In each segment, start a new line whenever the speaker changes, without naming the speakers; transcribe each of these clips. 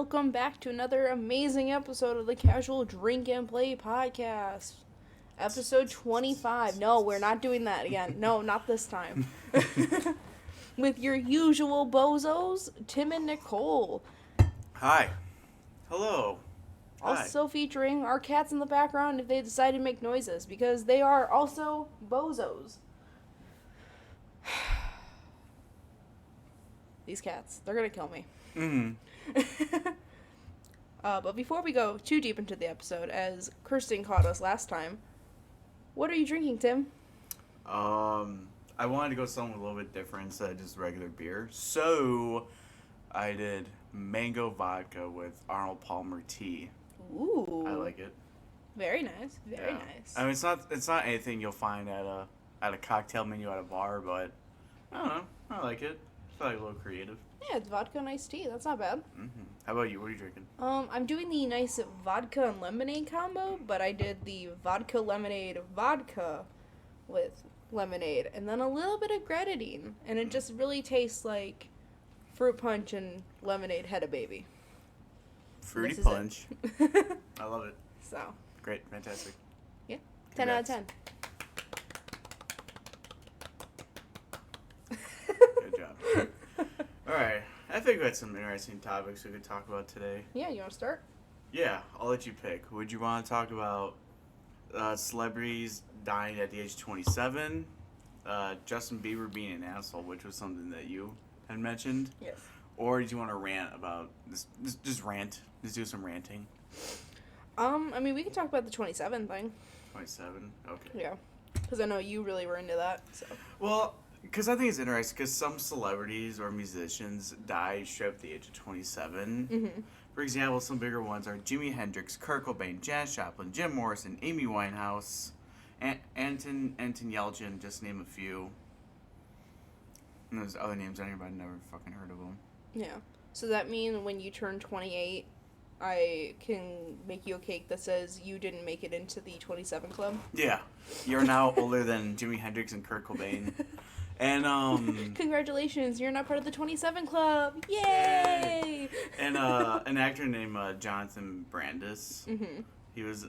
welcome back to another amazing episode of the Casual Drink and Play Podcast. Episode 25. No, we're not doing that again. No, not this time. With your usual bozos, Tim and Nicole.
Hi. Hello. Hi.
Also featuring our cats in the background if they decide to make noises, because they are also bozos. These cats, they're gonna kill me. But before we go too deep into the episode, as Kirsten caught us last time, what are you drinking, Tim?
I wanted to go something a little bit different instead of just regular beer. So, I did mango vodka with Arnold Palmer tea.
Ooh.
I like it.
Very nice. Very nice.
I mean, it's not anything you'll find at a cocktail menu at a bar, but I don't know. I like it. I feel like a little creative.
Yeah, it's vodka and iced tea. That's not bad.
How about you? What are you drinking?
I'm doing the nice vodka and lemonade combo, but I did the vodka lemonade vodka with lemonade, and then a little bit of grenadine, and it just really tastes like fruit punch and lemonade had a baby.
Fruity punch. I love it.
So.
Great. Fantastic.
Yeah.
Congrats.
10 out of 10.
Good job. Alright. I think we had some interesting topics we could talk about today.
Yeah, you want to start?
Yeah, I'll let you pick. Would you want to talk about celebrities dying at the age of 27? Justin Bieber being an asshole, which was something that you had mentioned?
Yes.
Or did you want to rant about this? Just rant. Just do some ranting.
I mean, we can talk about the 27 thing.
27? Okay.
Yeah. Because I know you really were into that, so.
Well, because I think it's interesting, because some celebrities or musicians died straight at the age of 27.
Mm-hmm.
For example, some bigger ones are Jimi Hendrix, Kurt Cobain, Janis Joplin, Jim Morrison, Amy Winehouse, Anton Yelchin, just to name a few. And there's other names anybody never fucking heard of them.
Yeah. So that means when you turn 28, I can make you a cake that says you didn't make it into the 27 club?
Yeah. You're now older than Jimi Hendrix and Kurt Cobain. And,
Congratulations, you're not part of the 27 club! Yay!
And, an actor named Jonathan Brandis.
Mm-hmm.
He was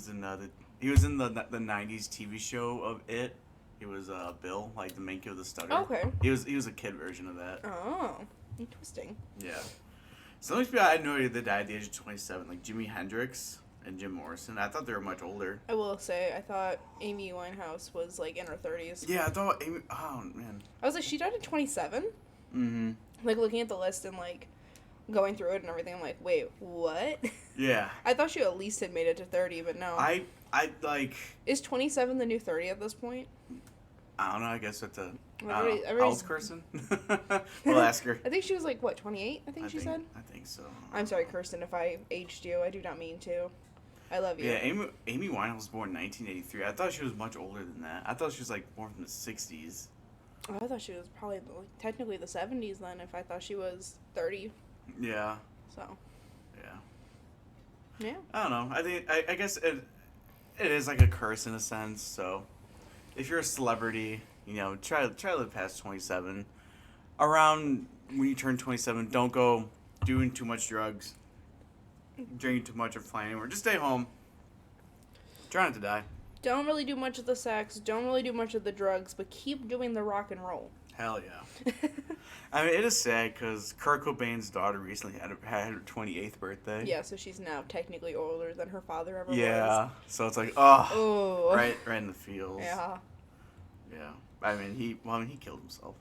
in the 90s TV show of It. He was Bill, like the main kid with the stutter.
Okay.
He was a kid version of that.
Oh, interesting.
Yeah. Some of these people I had no idea that died at the age of 27, like Jimi Hendrix and Jim Morrison. I thought they were much older.
I will say, I thought Amy Winehouse was like in her 30s.
Yeah, I thought Amy. Oh man.
I was like, she died at 27?
Mm-hmm.
Like looking at the list and like going through it and everything, I'm like, wait, what?
Yeah.
I thought she at least had made it to 30, but no.
I like.
Is 27 the new 30 at this point?
I don't know. I guess that's a.
Everybody's-
How old's Kirsten? We'll ask her.
I think she was like, what, 28? I think she said?
I think so.
I'm sorry, Kirsten, if I aged you. I do not mean to. I love you.
Yeah, Amy Winehouse was born in 1983. I thought she was much older than that. I thought she was like born from the 60s.
Oh, I thought she was probably like, technically the 70s then, if I thought she was 30.
Yeah.
So.
Yeah.
Yeah.
I don't know. I guess it is like a curse in a sense. So, if you're a celebrity, you know, try to live past 27. Around when you turn 27, don't go doing too much drugs, drinking too much, or flying anywhere. Just stay home. Try not to die.
Don't really do much of the sex, don't really do much of the drugs, but keep doing the rock and roll.
Hell yeah. I mean, it is sad because Kurt Cobain's daughter recently had her 28th birthday.
Yeah, so she's now technically older than her father ever was.
Yeah, so it's like, oh,
Oh.
right in the feels.
Yeah.
Yeah. I mean, he killed himself.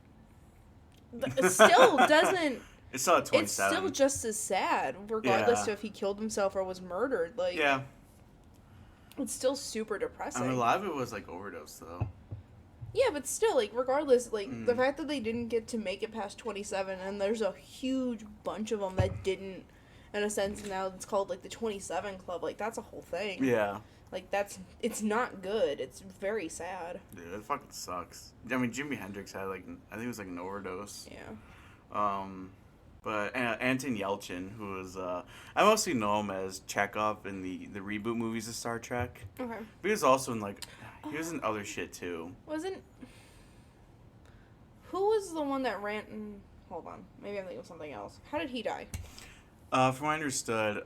It still doesn't...
It's still at 27.
It's still just as sad, regardless
Yeah.
of if he killed himself or was murdered. Like,
Yeah.
It's still super depressing.
I mean, a lot of it was like overdose, though.
Yeah, but still, like, regardless, like, the fact that they didn't get to make it past 27, and there's a huge bunch of them that didn't, in a sense, now it's called, like, the 27 Club, like, that's a whole thing.
Yeah.
Like, it's not good. It's very sad.
Dude, it fucking sucks. I mean, Jimi Hendrix had, like, I think it was, like, an overdose.
Yeah.
But Anton Yelchin, who was, I mostly know him as Chekhov in the reboot movies of Star Trek.
Okay.
But he was also in, like, he was in other shit, too.
Wasn't... Who was the one that ran... Hold on. Maybe I'm thinking of something else. How did he die?
From what I understood,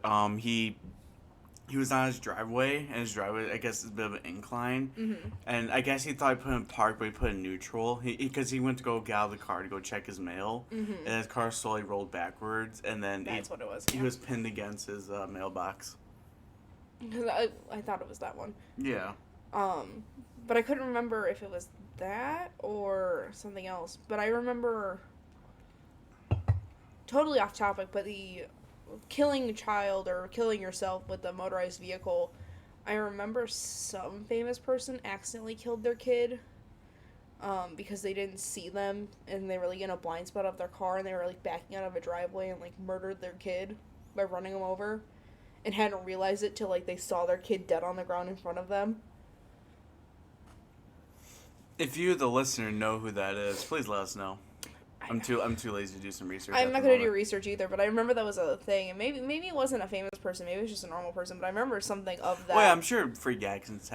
he was on his driveway, and his driveway, I guess, is a bit of an incline.
Mm-hmm.
And I guess he thought he put in park, but he put in neutral. Because he went to go get out of the car to go check his mail,
Mm-hmm.
and his car slowly rolled backwards, and then
That's what it was.
he was pinned against his mailbox.
Because I thought it was that one.
Yeah.
But I couldn't remember if it was that or something else. But I remember, totally off topic, but the killing a child or killing yourself with a motorized vehicle, I remember some famous person accidentally killed their kid because they didn't see them and they were like in a blind spot of their car and they were like backing out of a driveway and like murdered their kid by running him over and hadn't realized it till like they saw their kid dead on the ground in front of them.
If you, the listener, know who that is, please let us know. I'm too lazy to do some research.
I'm not gonna do research either, but I remember that was a thing, and maybe it wasn't a famous person, maybe it was just a normal person, but I remember something of that.
Well, yeah, I'm sure freak accidents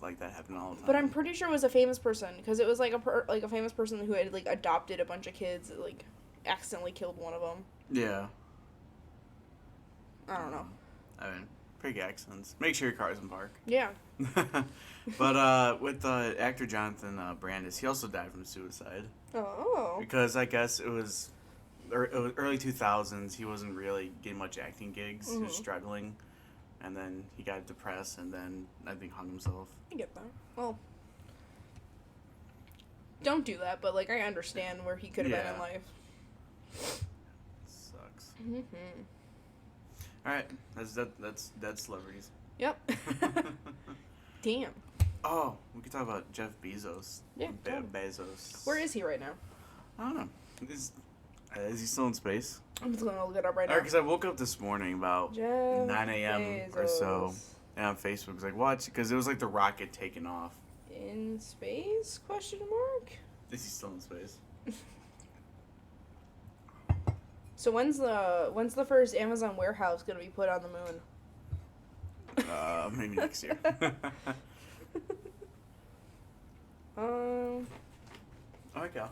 like that happen all the time.
But I'm pretty sure it was a famous person because it was like a famous person who had like adopted a bunch of kids, that, like accidentally killed one of them.
Yeah.
I don't know.
I mean, freak accidents. Make sure your car is in park.
Yeah.
But with actor Jonathan Brandis, he also died from suicide.
Oh.
Because I guess it was early 2000s. He wasn't really getting much acting gigs. He was struggling, and then he got depressed, and then I think hung himself.
I get that. Well, don't do that, but like I understand where he could have been in life.
Sucks.
Mm-hmm.
All right, that's dead celebrities.
Yep. Damn.
Oh, we could talk about Jeff Bezos.
Yeah. Totally.
Bezos.
Where is he right now?
I don't know. Is he still in space?
I'm just gonna look it up right now.
Because I woke up this morning about
Jeff
9 a.m. or so,
Bezos.
and on Facebook it was like, watch, because it was like the rocket taking off.
In space? Question mark.
Is he still in space?
So when's the first Amazon warehouse gonna be put on the moon?
Maybe next year. Oh, Cal.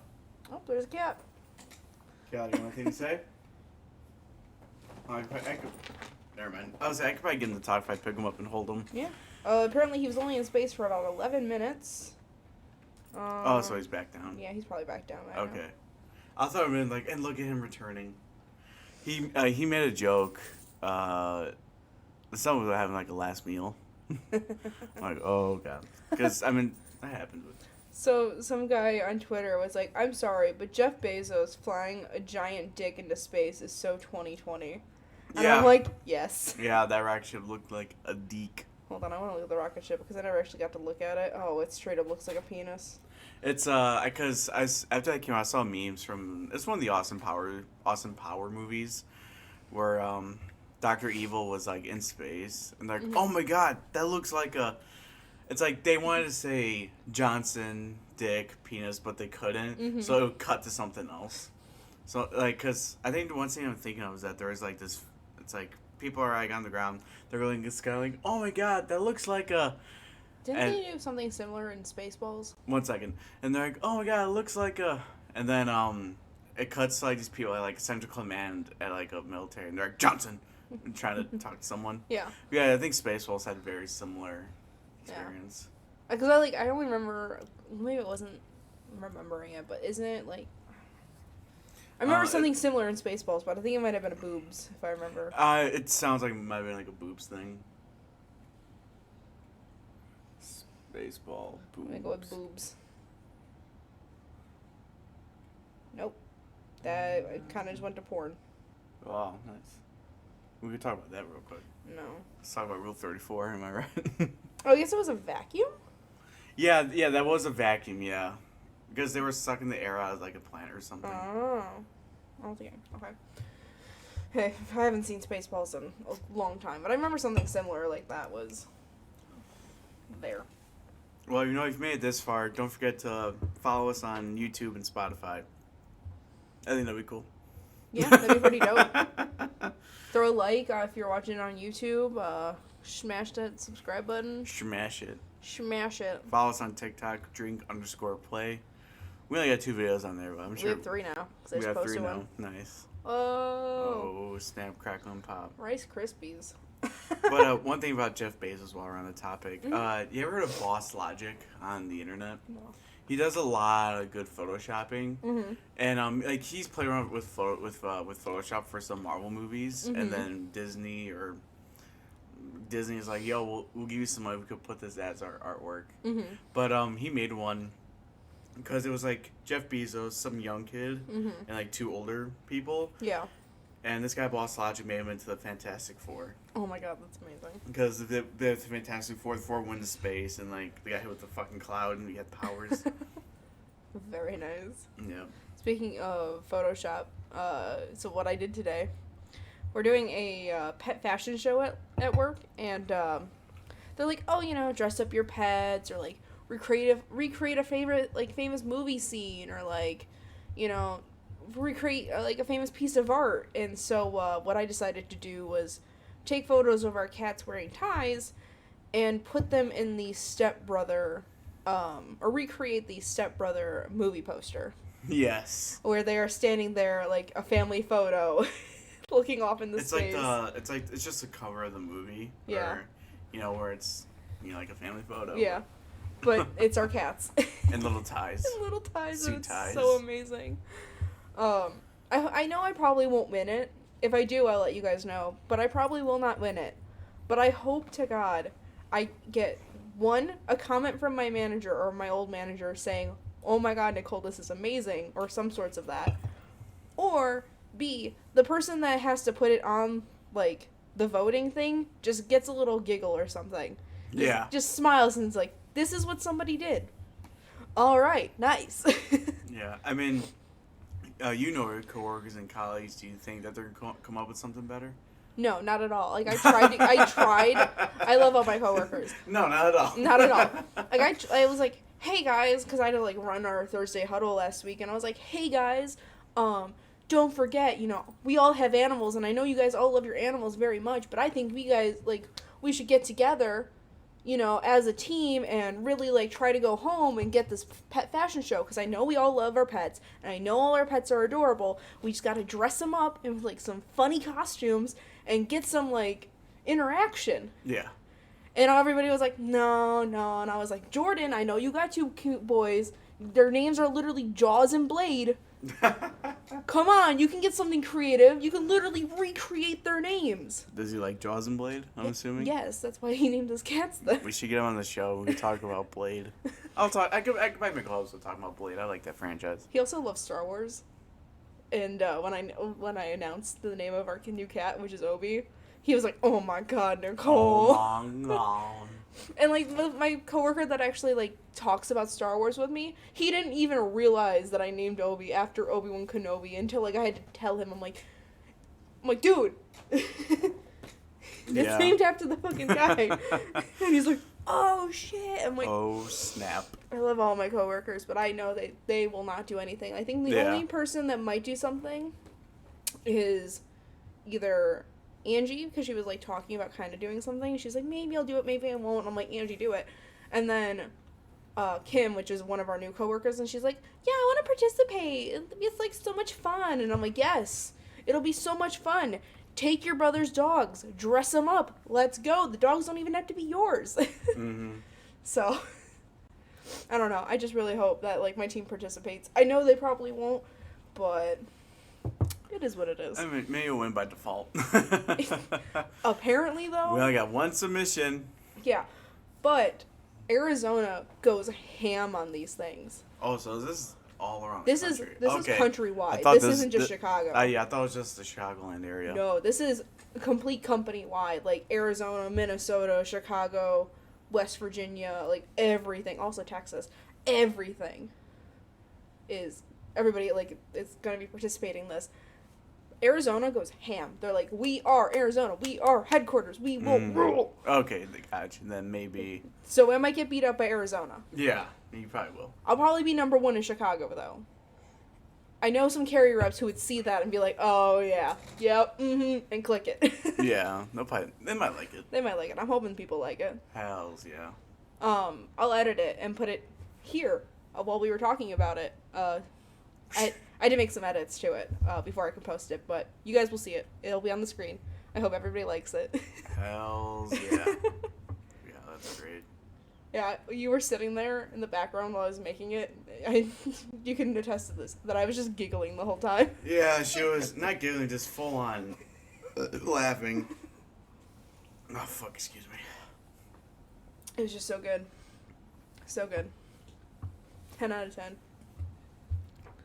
Oh, there's a cat.
Cal, you want anything to say? Oh, I could. Never mind. I could probably get him to talk if I pick him up and hold him.
Yeah. Apparently he was only in space for about 11 minutes.
So he's back down.
Yeah, he's probably back down.
Okay. I thought it meant like, and look at him returning. He made a joke. Someone was having like a last meal. I'm like, oh god, because I mean that happened with.
So some guy on Twitter was like, "I'm sorry, but Jeff Bezos flying a giant dick into space is so 2020." And
Yeah.
I'm like, yes.
Yeah, that rocket ship looked like a deek.
Hold on, I want to look at the rocket ship because I never actually got to look at it. Oh, it straight up looks like a penis.
It's because after that came out, I saw memes from. It's one of the Austin Power movies, where Dr. Evil was like in space, and they're like, oh my god, that looks like a. It's like they wanted to say Johnson, dick, penis, but they couldn't, so it would cut to something else. So like, cause I think the one thing I'm thinking of is that there is like this. It's like people are like on the ground, they're going it's kind of like, oh my god, that looks like a.
Didn't they do something similar in Spaceballs?
1 second, and they're like, oh my god, it looks like a. And then it cuts to like these people at like Central Command at like a military, and they're like Johnson, and trying to talk to someone.
Yeah.
Yeah, I think Spaceballs had a very similar experience.
Because I only remember, maybe it wasn't remembering it, but isn't it like, I remember something similar in Spaceballs, but I think it might have been a boobs, if I remember.
It sounds like it might have been like a boobs thing. Spaceball, boobs.
I'm gonna go with boobs. Nope. That kind of just went to porn.
Wow, nice. We could talk about that real quick.
No.
Let's talk about Rule 34, am I right?
Oh, I guess it was a vacuum?
yeah, that was a vacuum, yeah. Because they were sucking the air out of like a plant or something.
Oh. Okay. Hey, I haven't seen Spaceballs in a long time, but I remember something similar like that was there.
Well, if you've made it this far, don't forget to follow us on YouTube and Spotify. I think that'd be cool.
Yeah, that'd be pretty dope. Throw a like if you're watching it on YouTube. Smash that subscribe button.
Smash it.
Smash it.
Follow us on TikTok, drink_play. We only got 2 videos on there, but I'm sure.
We have 3 now. 'Cause I
We
just
have 3
posted
now.
one.
Nice.
Oh.
Oh, snap, crackle, and pop.
Rice Krispies.
But one thing about Jeff Bezos while we're on the topic,
Mhm.
you ever heard of Boss Logic on the internet?
No.
He does a lot of good photoshopping,
Mhm.
and like he's played around with Photoshop for some Marvel movies, and
Mhm.
then Disney is like, yo, we'll give you some money. We could put this as our artwork.
Mhm.
But he made one because it was like Jeff Bezos, some young kid,
Mhm.
and like two older people,
Yeah.
and this guy Boss Logic made him into the Fantastic Four.
Oh my god, that's amazing.
Because the Fantastic Four, the four went into space, and like the guy hit with the fucking cloud, and he had powers.
Very nice.
Yeah.
Speaking of Photoshop, so what I did today, we're doing a pet fashion show at work, and they're like, oh, dress up your pets, or like recreate a favorite famous movie scene, or like, recreate like a famous piece of art. And so what I decided to do was take photos of our cats wearing ties, and put them in the Stepbrother, or recreate the Stepbrother movie poster,
Yes.
where they are standing there like a family photo, looking off in the
It's
space.
it's just a cover of the movie.
Yeah.
Or, where it's like a family photo.
Yeah, but it's our cats.
And little ties.
And little ties.
Suit
And it's
ties.
so amazing. I know I probably won't win it. If I do, I'll let you guys know. But I probably will not win it. But I hope to God I get a comment from my manager or my old manager saying, "Oh my God, Nicole, this is amazing," or some sorts of that. Or B, the person that has to put it on like the voting thing just gets a little giggle or something.
Yeah.
Just smiles and is like, "This is what somebody did." All right, nice.
Yeah. I mean, your coworkers and colleagues. Do you think that they're gonna come up with something better?
No, not at all. Like I tried. I love all my coworkers.
No, not at all.
Not at all. Like I was like, "Hey guys," because I had to like run our Thursday huddle last week, and I was like, "Hey guys, don't forget, we all have animals, and I know you guys all love your animals very much, but I think we should get together, as a team and really like try to go home and get this pet fashion show, because I know we all love our pets, and I know all our pets are adorable. We just got to dress them up in like some funny costumes and get some like interaction."
Yeah.
And everybody was like, no, and I was like, "Jordan, I know you got two cute boys. Their names are literally Jaws and Blade. Come on, you can get something creative. You can literally recreate their names."
Does he like Jaws and Blade? I'm assuming.
Yes, that's why he named his cats that.
We should get him on the show. We can talk about Blade. I could make calls to talk about Blade. I like that franchise.
He also loves Star Wars. And when I announced the name of our new cat, which is Obi, he was like, "Oh my God, Nicole."
Long gone.
And like my coworker that actually like talks about Star Wars with me, he didn't even realize that I named Obi after Obi-Wan Kenobi until like I had to tell him. I'm like, "Dude, it's
Yeah.
named after the fucking guy." And he's like, "Oh shit!" I'm like,
Oh snap.
I love all my coworkers, but I know they will not do anything. I think the
Yeah.
only person that might do something is either Angie, because she was like talking about kind of doing something. She's like, "Maybe I'll do it, maybe I won't." I'm like, "Angie, do it." And then Kim, which is one of our new coworkers, and she's like, "Yeah, I want to participate. It's like so much fun." And I'm like, "Yes, it'll be so much fun. Take your brother's dogs, dress them up. Let's go. The dogs don't even have to be yours."
Mm-hmm.
So, I don't know. I just really hope that like my team participates. I know they probably won't, but it is what it is.
I mean, maybe you'll win by default.
Apparently, though.
We only got one submission.
Yeah, but Arizona goes ham on these things.
Oh, so is this all around
This
the
is
country?
this
Okay.
is
I
countrywide.
thought
This
this-
isn't just
thi-
Chicago.
Yeah, I thought it was just the Chicagoland area.
No, this is complete company wide. Like Arizona, Minnesota, Chicago, West Virginia, like everything. Also Texas. Everything is everybody like is gonna be participating in this. Arizona goes ham. They're like, "We are Arizona. We are headquarters. We will rule."
Okay, gotcha. Then maybe.
So I might get beat up by Arizona.
Yeah, you probably will.
I'll probably be number one in Chicago, though. I know some carrier reps who would see that and be like, "Oh, yeah. Yep. Mm-hmm." And click it.
Yeah, they might like it.
They might like it. I'm hoping people like it.
Hells yeah.
I'll edit it and put it here while we were talking about it. I did make some edits to it before I could post it, but you guys will see it. It'll be on the screen. I hope everybody likes it.
Hells yeah. Yeah, that's great.
Yeah, you were sitting there in the background while I was making it. You can attest to this, that I was just giggling the whole time.
Yeah, she was not giggling, just full on laughing. Oh, fuck, excuse me.
It was just so good. So good. 10 out of 10.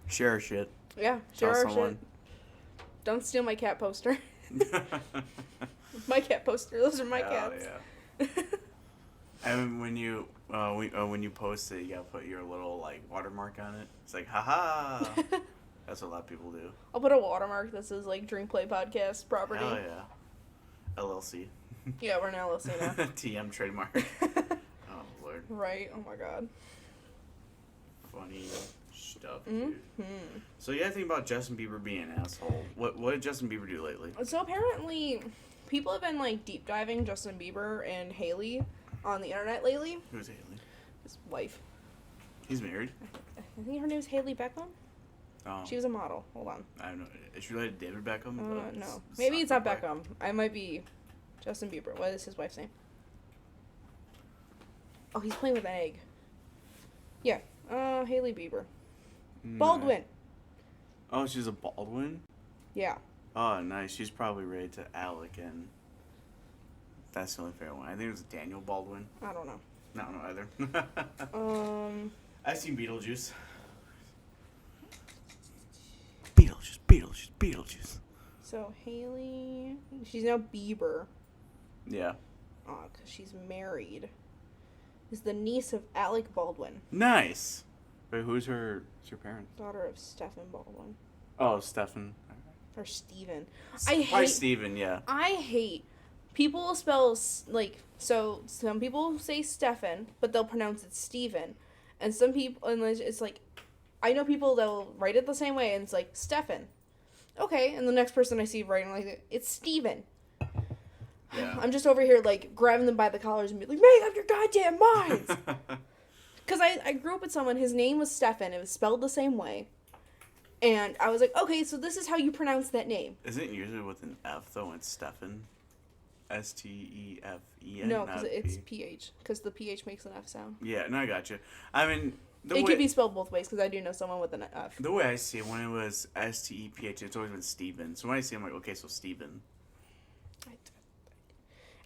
Share our shit.
Yeah,
Tell
share our
someone.
shit. Don't steal my cat poster. My cat poster. Those are my
Hell
cats.
yeah. And when you post it, you gotta put your little like watermark on it. It's like, haha. That's what a lot of people do.
I'll put a watermark that says like Drink Play Podcast property.
Hell yeah. LLC.
Yeah, we're an LLC now.
TM trademark. Oh lord.
Right. Oh my god.
Funny stuff,
Mm-hmm.
dude. So yeah, think about Justin Bieber being an asshole. What did Justin Bieber do lately?
So apparently, people have been like deep diving Justin Bieber and Hailey on the internet lately.
Who's Haley?
His wife.
He's married.
I think her name is Hailey Beckham.
Oh,
She was a model. Hold on.
I don't know. Is she related to David Beckham?
No. Maybe it's not
soccer player.
Beckham. I might be Justin Bieber. What is his wife's name? Oh, he's playing with an egg. Yeah. Hailey Bieber.
Nah.
Baldwin.
Oh, she's a Baldwin?
Yeah.
Oh, nice. She's probably related to Alec, and that's the only fair one. I think it was Daniel Baldwin.
I don't know.
I don't know either. I've seen Beetlejuice. Beetlejuice.
So Hailey, she's now Bieber.
Yeah.
Cause she's married. Is the niece of Alec Baldwin,
Nice. Wait, who's her parents?
daughter of Stephen Baldwin,
Oh, Stefan.
or Steven.
Probably Steven, yeah.
I hate people spell like, so some people say Stefan, but they'll pronounce it Steven, and some people, and it's like, I know people that'll write it the same way, and it's like Stefan. Okay, and the next person I see writing like it, it's Steven.
Yeah.
I'm just over here like grabbing them by the collars and be like, make up your goddamn minds. Because I grew up with someone, his name was Stefan, it was spelled the same way. And I was like, okay, so this is how you pronounce that name.
Isn't it usually with an F, though? It's Stefan. Stefen.
No, because
not
it's
P.
PH. Because the PH makes an F sound.
Yeah, no, I got you. I mean,
It could be spelled both ways, because I do know someone with an F.
the way I see it, when it was Steph, it's always been Steven. So when I see it, I'm like, okay, so Steven.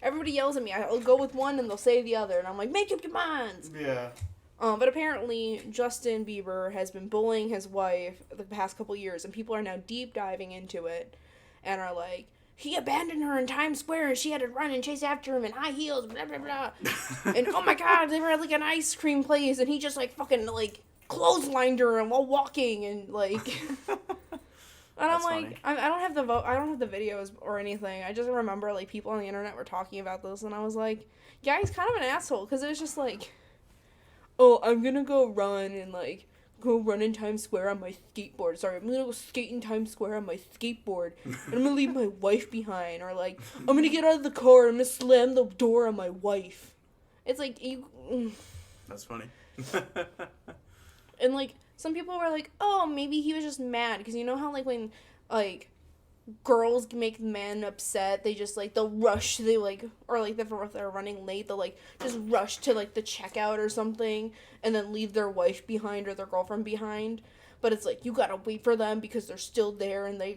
Everybody yells at me. I'll go with one and they'll say the other. And I'm like, make up your minds.
Yeah.
But apparently, Justin Bieber has been bullying his wife the past couple years. And people are now deep diving into it. And are like, he abandoned her in Times Square and she had to run and chase after him in high heels, blah, blah, blah. And oh my god, they were at like an ice cream place and he just like fucking like clotheslined her while walking and like... And I'm
That's
like,
funny.
I don't have I don't have the videos or anything. I just remember like people on the internet were talking about this, and I was like, yeah, he's kind of an asshole, because it was just like, oh, I'm gonna go run in Times Square on my skateboard. Sorry, I'm gonna go skate in Times Square on my skateboard, and I'm gonna leave my wife behind, or like, I'm gonna get out of the car and I'm gonna slam the door on my wife. It's like
That's funny.
And like, some people were like, oh, maybe he was just mad. Because you know how, like, when, like, girls make men upset, they just, like, they'll rush, or, like, if they're running late, they'll, like, just rush to, like, the checkout or something, and then leave their wife behind or their girlfriend behind. But it's, like, you gotta wait for them because they're still there, and they're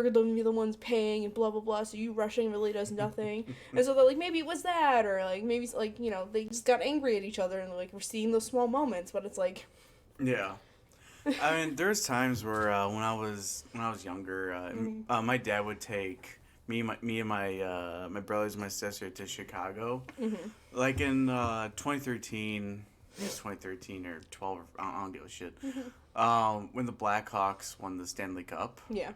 gonna be the ones paying, and blah, blah, blah, so you rushing really does nothing. And so they're like, maybe it was that, or, like, maybe, like, you know, they just got angry at each other, and, like, we're seeing those small moments, but it's, like...
Yeah. I mean, there's times where when I was younger, my dad would take me and my brothers and my sister to Chicago.
Mm-hmm.
Like in 2013, I think it's 2013 or 12. I don't give a shit.
Mm-hmm.
When the Blackhawks won the Stanley Cup.
Yeah.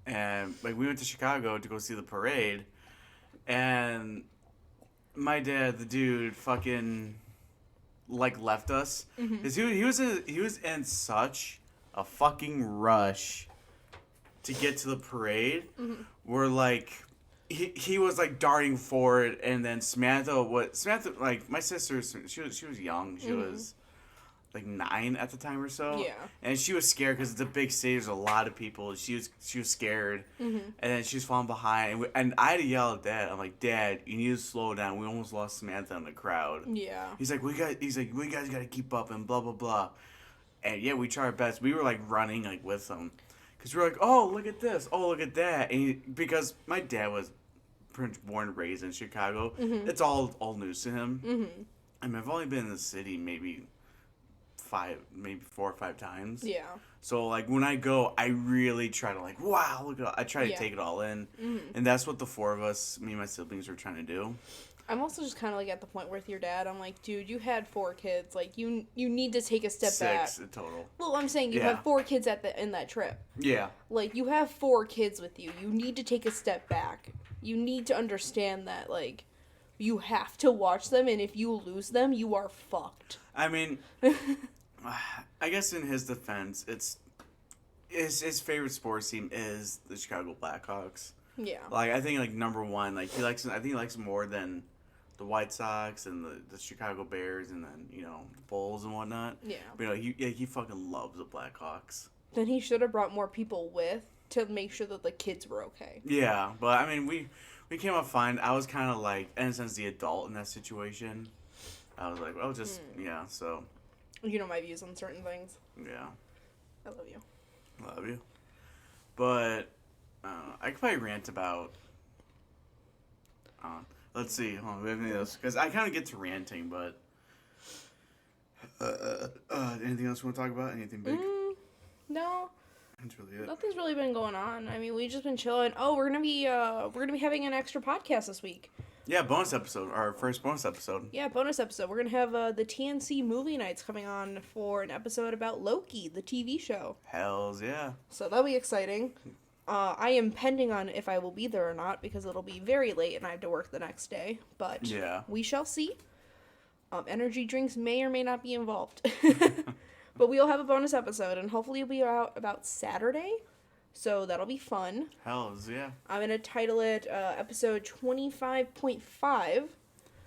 And like we went to Chicago to go see the parade, and my dad, the dude, fucking like left us because he was in such a fucking rush to get to the parade. Where like he was like darting forward, and then Samantha like my sister, she was young, she was like 9 at the time or so.
Yeah.
And she was scared because it's a big city. There's a lot of people. She was scared.
Mm-hmm.
And then she was falling behind. And I had to yell at Dad. I'm like, Dad, you need to slow down. We almost lost Samantha in the crowd.
Yeah.
He's like, we guys got to keep up and blah, blah, blah. And yeah, we tried our best. We were like running like with them. Because we were like, oh, look at this. Oh, look at that. And because my dad was pretty much born and raised in Chicago.
Mm-hmm.
It's all news to him.
Mm-hmm.
I mean, I've only been in the city maybe 4 or 5 times.
Yeah.
So, like, when I go, I really try to, like, wow, look at I try to
Yeah.
take it all in.
Mm-hmm.
And that's what the 4 of us, me and my siblings, were trying to do.
I'm also just kind of like at the point with your dad. I'm like, dude, you had 4 kids. Like, you need to take a step back.
6 in total.
Well, I'm saying you
Yeah.
have 4 kids in that trip.
Yeah.
Like, you have 4 kids with you. You need to take a step back. You need to understand that, like, you have to watch them, and if you lose them, you are fucked.
I mean, I guess in his defense, it's his favorite sports team is the Chicago Blackhawks.
Yeah.
Like, I think, like, number 1, like, I think he likes more than the White Sox and the Chicago Bears and then, you know, the Bulls and whatnot.
Yeah.
But, you know, he fucking loves the Blackhawks.
Then he should have brought more people with to make sure that the kids were okay.
Yeah, but, I mean, we came up fine. I was kind of, like, in a sense, the adult in that situation. I was like, well, just, yeah, so.
You know my views on certain things.
Yeah.
I love you.
Love you. But, I could probably rant about, let's see, hold on, we have any of those, because I kind of get to ranting, but, anything else you want to talk about? Anything big?
No,
That's really it.
nothing's really been going on. I mean, we've just been chilling. Oh, we're gonna be having an extra podcast this week.
Yeah, bonus episode, our first bonus episode.
Yeah, bonus episode. We're gonna have the TNC movie nights coming on for an episode about Loki, the TV show.
Hells yeah.
So that'll be exciting. I am pending on if I will be there or not because it'll be very late and I have to work the next day. But
Yeah.
we shall see. Energy drinks may or may not be involved. But we'll have a bonus episode and hopefully it'll be out about Saturday. So that'll be fun.
Hells yeah.
I'm going to title it episode 25.5.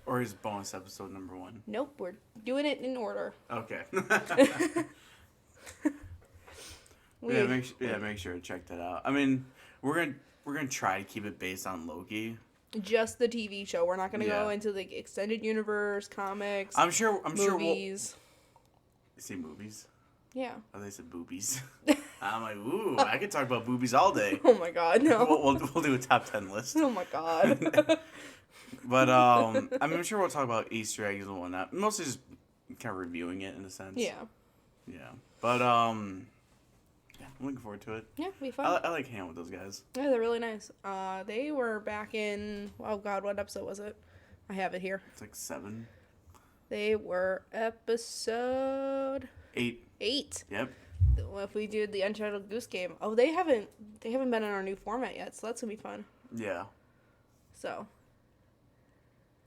Or his bonus episode number 1.
Nope, we're doing it in order.
Okay.
We-
Make sure to check that out. I mean, we're gonna try to keep it based on Loki.
Just the TV show. We're not going to go
Yeah.
into the extended universe, comics,
I'm sure we'll
movies.
say movies.
Yeah.
Oh, they said boobies. I'm like, ooh, I could talk about boobies all day.
Oh my god, no.
We'll do a top 10 list.
Oh my god.
But I mean, I'm sure we'll talk about Easter eggs and whatnot. Mostly just kind of reviewing it in a sense.
Yeah.
Yeah. But yeah, I'm looking forward to it.
Yeah, it'll be fun.
I like hanging with those guys.
Yeah, they're really nice. They were back in, oh god, what episode was it? I have it here.
It's like 7,
They were episode
8.
8.
Yep.
If we did the Untitled Goose Game. Oh, they haven't been in our new format yet, so that's gonna be fun.
Yeah.
So.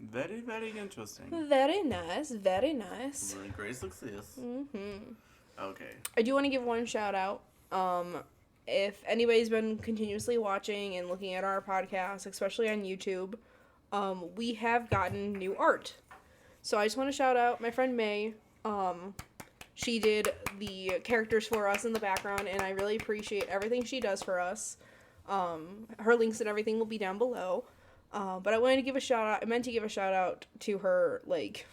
Very, very interesting.
Very nice, very nice.
Great success.
Mm-hmm.
Okay.
I do want to give one shout out. If anybody's been continuously watching and looking at our podcast, especially on YouTube, we have gotten new art. So I just want to shout out my friend May. She did the characters for us in the background, and I really appreciate everything she does for us. Her links and everything will be down below. But I wanted to give a shout out. I meant to give a shout out to her like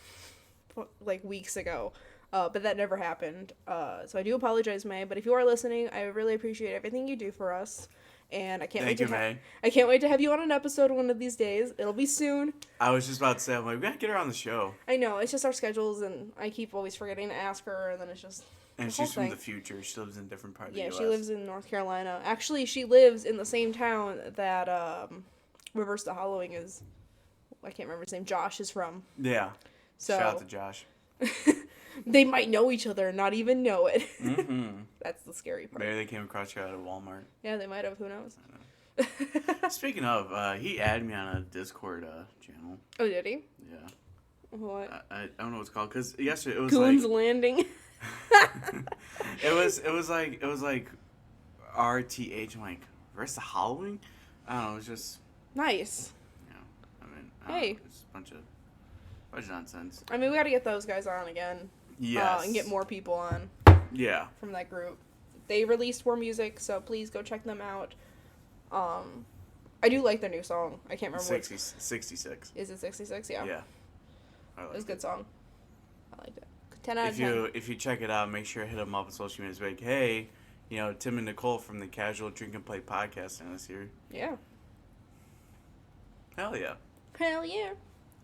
weeks ago. But that never happened. So I do apologize, May. But if you are listening, I really appreciate everything you do for us. And I can't
Thank
wait
you,
to
May.
I can't wait to have you on an episode one of these days. It'll be soon.
I was just about to say, I'm like, we gotta get her on the show.
I know, it's just our schedules, and I keep always forgetting to ask her, and then it's just
And
the whole
she's from
thing.
the future. She lives in a different part of
Yeah,
the U.S.
she lives in North Carolina. Actually, she lives in the same town that Reverse the Hollowing is. I can't remember his name. Josh is from.
Yeah.
So
Shout out to Josh.
they might know each other and not even know it.
Mm-hmm.
That's the scary part.
Maybe they came across you at a Walmart.
Yeah, they might have. Who knows?
Speaking of, he added me on a Discord channel.
Oh, did he?
Yeah.
What?
I don't know what it's called because yesterday it was
Goons
like
Landing.
it was like RTH. I'm like, where's the Halloween? I don't know. It was just
Nice.
I mean, I don't
Hey.
know, it's a bunch of nonsense.
I mean, we gotta get those guys on again.
Yes.
and get more people on
Yeah.
from that group. They released more music, so please go check them out. I do like their new song. I can't remember
66.
Is it 66? Yeah.
Yeah.
It was a good song. I liked it. 10 out of
If
10.
if you check it out, make sure to hit them up on social media. It's like, hey, Tim and Nicole from the Casual Drink and Play podcast and us here.
Yeah.
Hell yeah.
Hell yeah.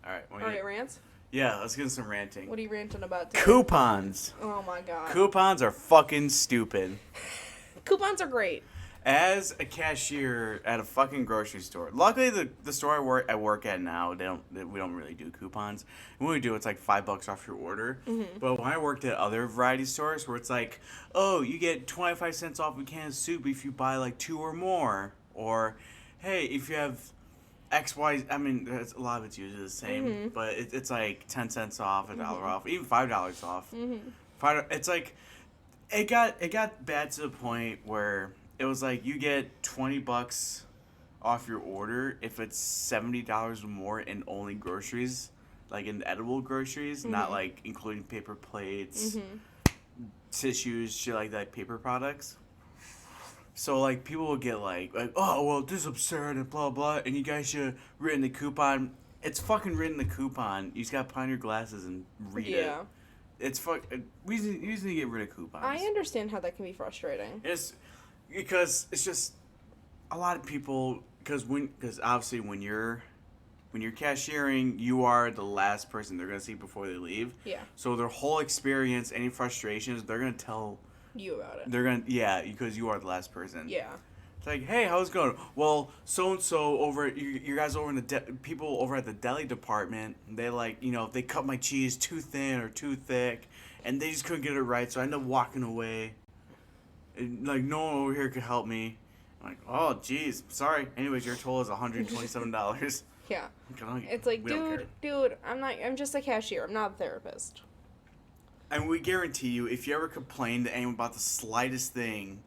All right.
Alright, rants?
Yeah, let's get into some ranting.
What are you ranting about today?
Coupons.
Oh my god.
Coupons are fucking stupid.
Coupons are great.
As a cashier at a fucking grocery store, luckily the store I work at now, we don't really do coupons. When we do, it's like $5 off your order.
Mm-hmm.
But when I worked at other variety stores where it's like, oh, you get 25 cents off a can of soup if you buy like 2 or more, or hey, if you have X, Y, I mean, a lot of it's usually the same,
Mm-hmm.
but it's like 10 cents off, $1 off, even $5 off.
Mm-hmm.
It's like it got bad to the point where it was like you get $20 off your order if it's $70 or more in only groceries, like in edible groceries, not like including paper plates, tissues, shit like that, paper products. So like people will get like oh well this is absurd and blah blah, and you guys should have written the coupon. It's fucking written the coupon. You just gotta put on your glasses and read it.
Yeah.
It's we just need to get rid of coupons.
I understand how that can be frustrating.
It's because it's just a lot of people because obviously when you're cashiering, you are the last person they're gonna see before they leave.
Yeah.
So their whole experience, any frustrations, they're gonna tell
You about it.
they're gonna because you are the last person.
Yeah.
It's like, hey, how's it going? Well, so and so over you guys over in the people over at the deli department, they like they cut my cheese too thin or too thick, and they just couldn't get it right, so I ended up walking away. And, like no one over here could help me. I'm like, oh jeez, sorry. Anyways, your total is $127.
Yeah.
Okay,
It's like,
we don't care.
dude, I'm just a cashier. I'm not a therapist.
And we guarantee you, if you ever complain to anyone about the slightest thing,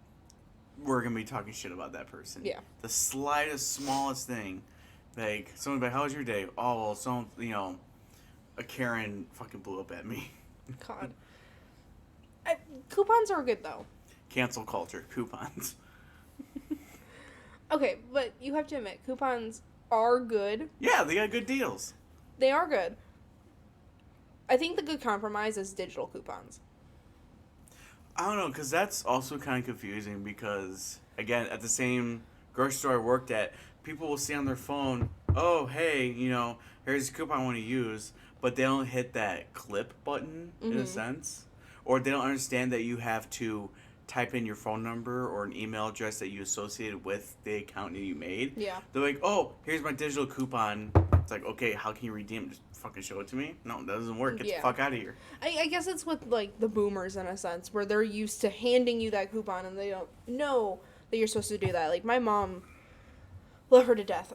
we're gonna be talking shit about that person.
Yeah.
The slightest, smallest thing, like someone be like, "How was your day?" Oh well, a Karen fucking blew up at me.
God. Coupons are good though.
Cancel culture, coupons.
Okay, but you have to admit, coupons are good.
Yeah, they got good deals.
They are good. I think the good compromise is digital coupons.
I don't know, because that's also kind of confusing because, again, at the same grocery store I worked at, people will see on their phone, oh, hey, here's a coupon I want to use, but they don't hit that clip button, in a sense. Or they don't understand that you have to type in your phone number or an email address that you associated with the account that you made.
Yeah.
They're like, oh, here's my digital coupon. It's like, okay, how can you redeem it? Just fucking show it to me? No, that doesn't work. Get the fuck out of here.
I guess it's with, like, the boomers, in a sense, where they're used to handing you that coupon and they don't know that you're supposed to do that. Like, my mom, love her to death,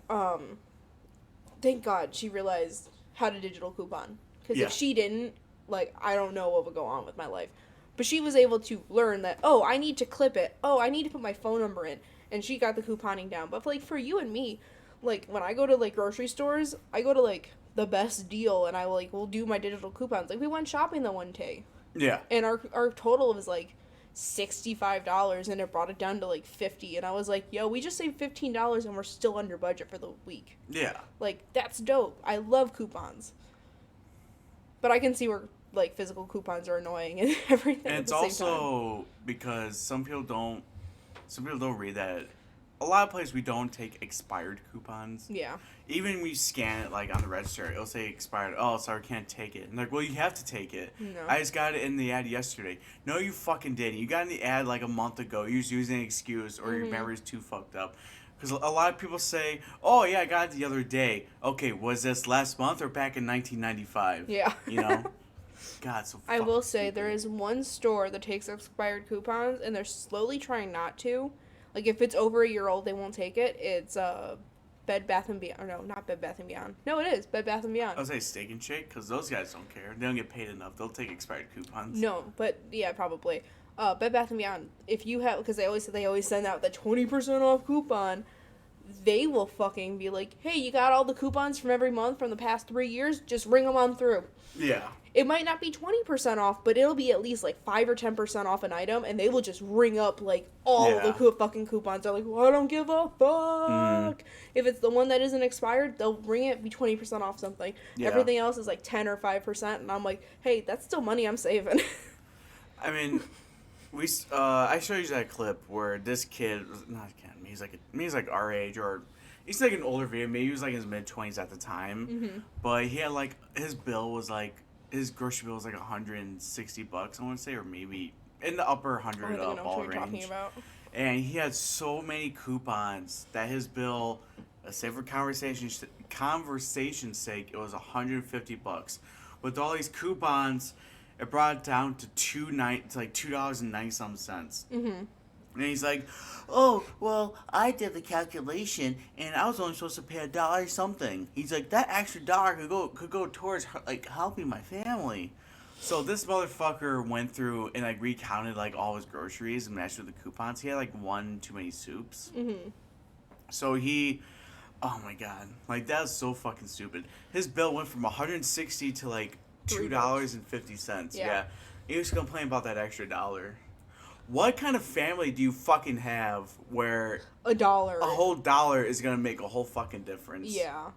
thank God she realized how to digital coupon. Because if she didn't, like, I don't know what would go on with my life. But she was able to learn that, oh, I need to clip it. Oh, I need to put my phone number in. And she got the couponing down. But, like, for you and me, like, when I go to, like, grocery stores, I go to, like, the best deal, and I, like, will do my digital coupons. Like, we went shopping the one day.
Yeah.
And our total was, like, $65, and it brought it down to, like, $50. And I was like, yo, we just saved $15, and we're still under budget for the week.
Yeah.
Like, that's dope. I love coupons. But I can see where, like, physical coupons are annoying and everything.
And
at
it's
the same
also
time.
because some people don't read that. A lot of places we don't take expired coupons.
Yeah.
Even when you scan it, like on the register, it'll say expired. Oh, sorry, can't take it. And like, well, you have to take it.
No.
I just got it in the ad yesterday. No, you fucking didn't. You got in the ad like a month ago. You're just using an excuse or your memory's too fucked up. Because a lot of people say, oh, yeah, I got it the other day. Okay, was this last month or back in 1995?
Yeah.
God, so
I will say
stupid.
there is one store that takes expired coupons, and they're slowly trying not to. Like, if it's over a year old, they won't take it. It's Bed Bath & Beyond. Or no, not Bed Bath & Beyond. No, it is Bed Bath & Beyond.
I would say Steak and Shake, because those guys don't care. They don't get paid enough. They'll take expired coupons.
No, but yeah, probably. Bed Bath & Beyond, if you have, because they always send out the 20% off coupon, they will fucking be like, hey, you got all the coupons from every month from the past 3 years? Just ring them on through.
Yeah.
it might not be 20% off, but it'll be at least like 5 or 10% off an item, and they will just ring up like all the fucking coupons. They're like, well, I don't give a fuck. If it's the one that isn't expired, they'll ring it, be 20% off something.
Yeah.
Everything else is like 10 or 5%, and I'm like, hey, that's still money I'm saving.
I mean, I showed you that clip where this kid, not a kid, he's like our age, or he's like an older video, maybe he was like in his mid-20s at the time, but he had like, his grocery bill was like $160, I want to say, or maybe in the upper $100
I don't even know
ball
what you're
range.
talking about.
And he had so many coupons that his bill, let's say for conversation's sake, it was $150. With all these coupons, it brought it down to $2.90. And he's like, oh, well, I did the calculation, and I was only supposed to pay $1 something. He's like, that extra dollar could go towards like helping my family. So this motherfucker went through and like recounted like all his groceries and matched with the coupons. He had like one too many soups. So oh my god, like that's so fucking stupid. His bill went from $160 to like $2.50. Yeah. He was complaining about that extra dollar. What kind of family do you fucking have where
a
whole dollar is gonna make a whole fucking difference?
Yeah.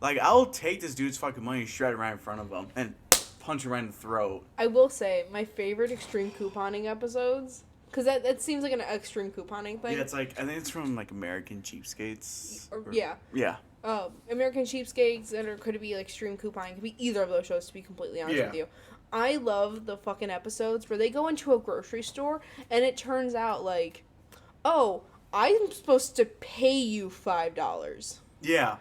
Like, I'll take this dude's fucking money, shred it right in front of him, and punch him right in the throat.
I will say, my favorite extreme couponing episodes, because that seems like an extreme couponing thing.
Yeah, it's like, I think it's from like American Cheapskates.
Yeah.
Yeah.
American Cheapskates, or could it be like extreme couponing? It could be either of those shows, to be completely honest with you. I love the fucking episodes where they go into a grocery store and it turns out like, oh, I'm supposed to pay you $5.
Yeah.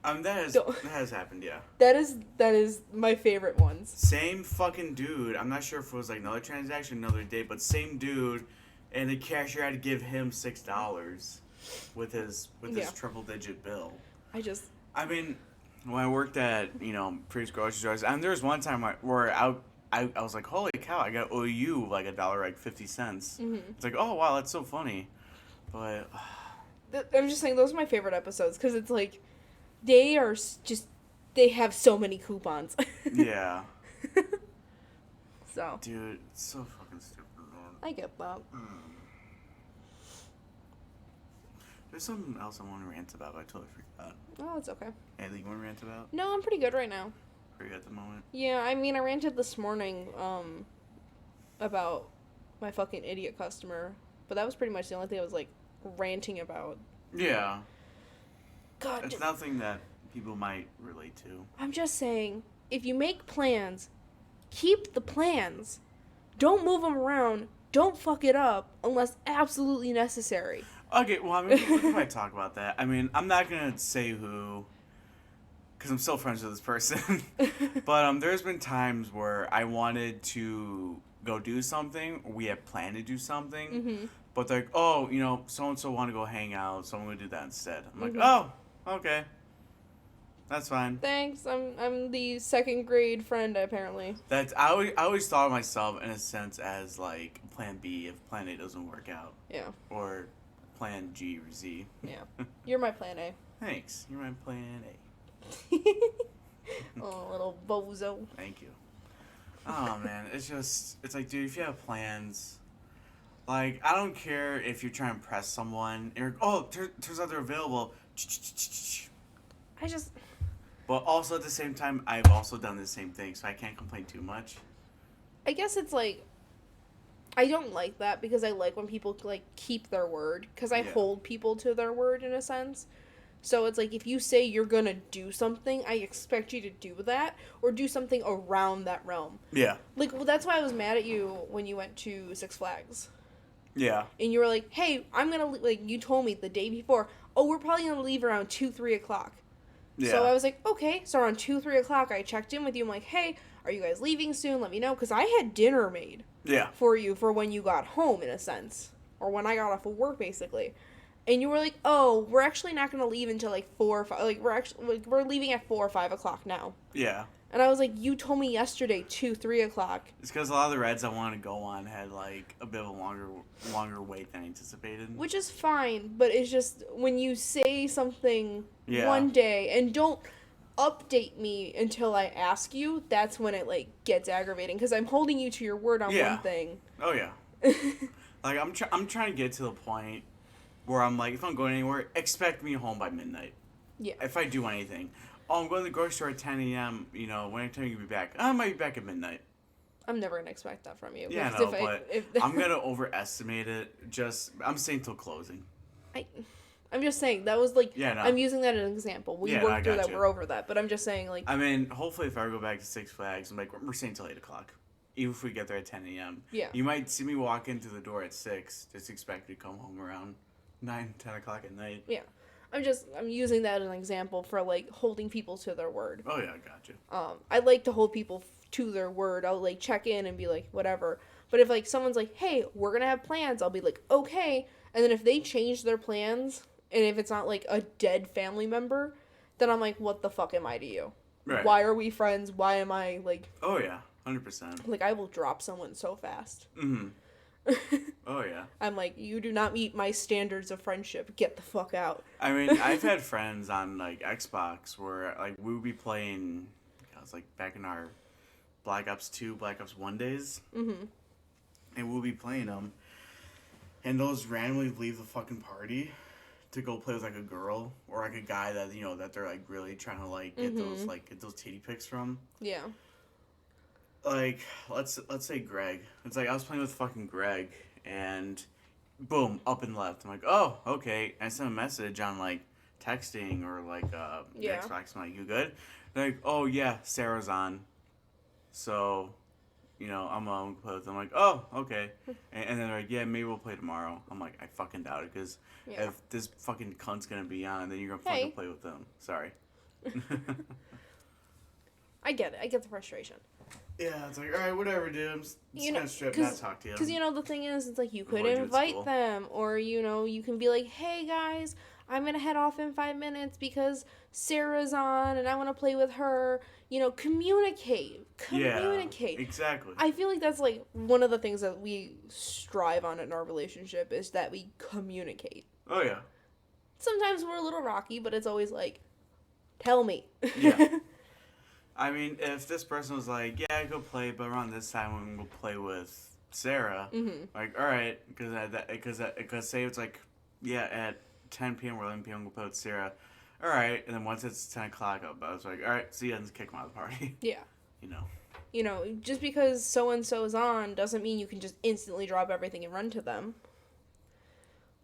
That has happened, yeah.
That is my favorite ones.
Same fucking dude. I'm not sure if it was like another transaction, another day, but same dude, and the cashier had to give him $6 with his triple digit bill.
I
mean, when I worked at, previous grocery stores, and there was one time where I was like, holy cow, I got owe you like $1.50. It's like, oh wow, that's so funny. But
I'm just saying, those are my favorite episodes, because it's like, they have so many coupons.
Yeah.
So.
Dude, it's so fucking stupid, man.
I get that.
There's something else I want to rant about, but I totally forgot.
Oh, it's okay.
Anything you want to rant about?
No, I'm pretty good right now.
Pretty good at the moment?
Yeah, I mean, I ranted this morning, about my fucking idiot customer, but that was pretty much the only thing I was, like, ranting about.
Yeah.
God.
It's nothing that people might relate to.
I'm just saying, if you make plans, keep the plans. Don't move them around. Don't fuck it up unless absolutely necessary.
Okay, well, I mean, we can probably talk about that. I mean, I'm not going to say who, because I'm still friends with this person. But there's been times where I wanted to go do something, or we had planned to do something, but they're like, oh, so-and-so want to go hang out, so I'm going to do that instead. I'm like, oh, okay. That's fine.
Thanks. I'm the second grade friend, apparently.
I always thought of myself in a sense as like plan B if plan A doesn't work out.
Yeah.
Or plan G or Z.
Yeah. You're my plan A.
Thanks. You're my plan A.
Oh, little bozo.
Thank you. Oh man, it's like, dude, if you have plans, like, I don't care if you're trying to impress someone. Turns out they're available. But also at the same time, I've also done the same thing, so I can't complain too much.
I guess it's like, I don't like that because I like when people like keep their word, because I hold people to their word in a sense. So it's like, if you say you're gonna do something, I expect you to do that or do something around that realm.
Yeah.
Like, well, that's why I was mad at you when you went to Six Flags.
Yeah.
And you were like, hey, I'm gonna, like, you told me the day before, oh, we're probably gonna leave around 2-3 o'clock. Yeah. So I was like, okay. So around 2-3 o'clock, I checked in with you. I'm like, hey, are you guys leaving soon? Let me know. Because I had dinner made for you for when you got home, in a sense. Or when I got off of work, basically. And you were like, oh, we're actually not going to leave until like 4 or 5. Like, we're leaving at 4 or 5 o'clock now. Yeah. And I was like, you told me yesterday 2-3 o'clock.
It's because a lot of the rides I wanted to go on had like a bit of a longer wait than anticipated.
Which is fine, but it's just when you say something one day and don't update me until I ask you, that's when it, like, gets aggravating. Because I'm holding you to your word on one thing.
Oh, yeah. Like, I'm trying to get to the point where I'm like, if I'm going anywhere, expect me home by midnight.
Yeah.
If I do anything. Oh, I'm going to the grocery store at 10 a.m., you know, when I tell you to be back. I might be back at midnight.
I'm never going to expect that from you.
Yeah, no, but I'm going to overestimate it. I'm saying till closing.
I'm just saying, that was, like,
Yeah, no.
I'm using that as an example. We worked through that, we're over that. But I'm just saying, like...
I mean, hopefully if I go back to Six Flags, I'm like, we're staying till 8 o'clock. Even if we get there at 10 a.m.
Yeah.
You might see me walk into the door at 6, just expect me to come home around 9, 10 o'clock at night.
Yeah. I'm using that as an example for, like, holding people to their word.
Oh, yeah, gotcha.
I like to hold people to their word. I'll, like, check in and be like, whatever. But if, like, someone's like, hey, we're going to have plans, I'll be like, okay. And then if they change their plans, and if it's not, like, a dead family member, then I'm like, what the fuck am I to you?
Right.
Why are we friends? Why am I, like...
Oh, yeah, 100%.
Like, I will drop someone so fast.
Mm-hmm. Oh, yeah.
I'm like, you do not meet my standards of friendship. Get the fuck out.
I mean, I've had friends on, like, Xbox where, like, we would be playing, I was, like, back in our Black Ops 2, Black Ops 1 days.
Mm-hmm.
And we'll be playing them. And those randomly leave the fucking party to go play with, like, a girl or, like, a guy that, you know, that they're, like, really trying to, like, get those titty pics from.
Yeah.
Like, let's say Greg. It's like I was playing with fucking Greg, and boom, up and left. I'm like, oh, okay. And I sent a message on, like, texting or, like, Xbox. I'm like, you good? They're like, oh, yeah, Sarah's on. So, you know, I'm going to play with them. I'm like, oh, okay. And then they're like, yeah, maybe we'll play tomorrow. I'm like, I fucking doubt it, because if this fucking cunt's going to be on, then you're going to fucking play with them. Sorry.
I get it. I get the frustration.
Yeah, it's like, all right, whatever, dude. I'm just gonna strip, not talk to you.
Because, you know, the thing is, it's like, you could invite them, or, you know, you can be like, hey, guys, I'm gonna head off in 5 minutes because Sarah's on, and I want to play with her. You know, communicate.
Yeah, exactly.
I feel like that's, like, one of the things that we strive on in our relationship, is that we communicate.
Oh, yeah.
Sometimes we're a little rocky, but it's always like, tell me.
Yeah. I mean, if this person was like, yeah, go play, but around this time I'm going to play with Sarah, like, all right, because say it's like, yeah, at 10 p.m. or 11 p.m. I'm going to play with Sarah, all right, and then once it's 10 o'clock, I was like, all right, see you, and kick them out of the party.
Yeah.
You know,
just because so-and-so's on doesn't mean you can just instantly drop everything and run to them.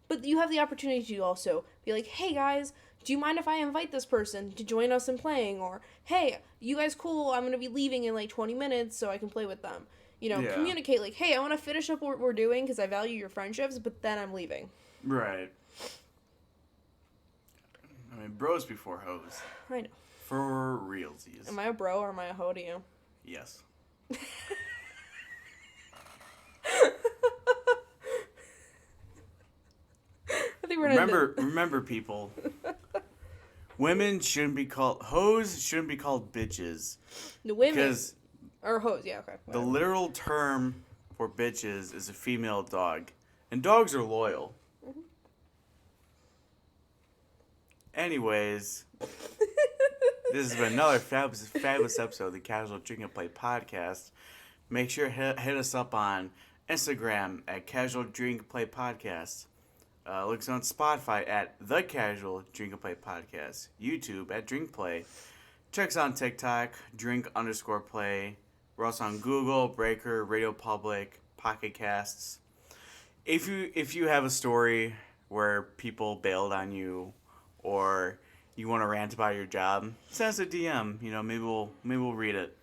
But you have the opportunity to also be like, hey, guys, do you mind if I invite this person to join us in playing? Or, hey, you guys cool, I'm going to be leaving in, like, 20 minutes so I can play with them. You know, communicate, like, hey, I want to finish up what we're doing because I value your friendships, but then I'm leaving.
Right. I mean, bros before hoes.
I know.
For realsies.
Am I a bro or am I a hoe to you?
Yes. Remember, people. Women shouldn't be called hoes. Shouldn't be called bitches.
The women or hoes, yeah, okay.
Whatever. The literal term for bitches is a female dog, and dogs are loyal. Mm-hmm. Anyways, this has been another fabulous episode of the Casual Drink and Play podcast. Make sure to hit us up on Instagram at Casual Drink and Play Podcast. Look us on Spotify at The Casual Drink and Play Podcast. YouTube at Drink Play. Check us on TikTok, Drink_Play. We're also on Google, Breaker, Radio Public, Pocket Casts. If you have a story where people bailed on you, or you want to rant about your job, send us a DM. You know, maybe we'll read it.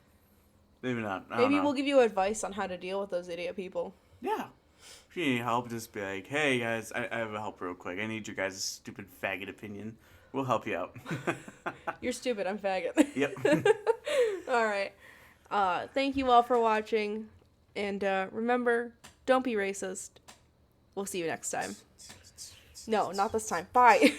Maybe not.
Maybe we'll give you advice on how to deal with those idiot people.
Yeah. If you need help, just be like, hey guys, I have a help real quick. I need your guys' stupid faggot opinion. We'll help you out.
You're stupid, I'm faggot.
Yep.
Alright. Thank you all for watching. And remember, don't be racist. We'll see you next time. No, not this time. Bye.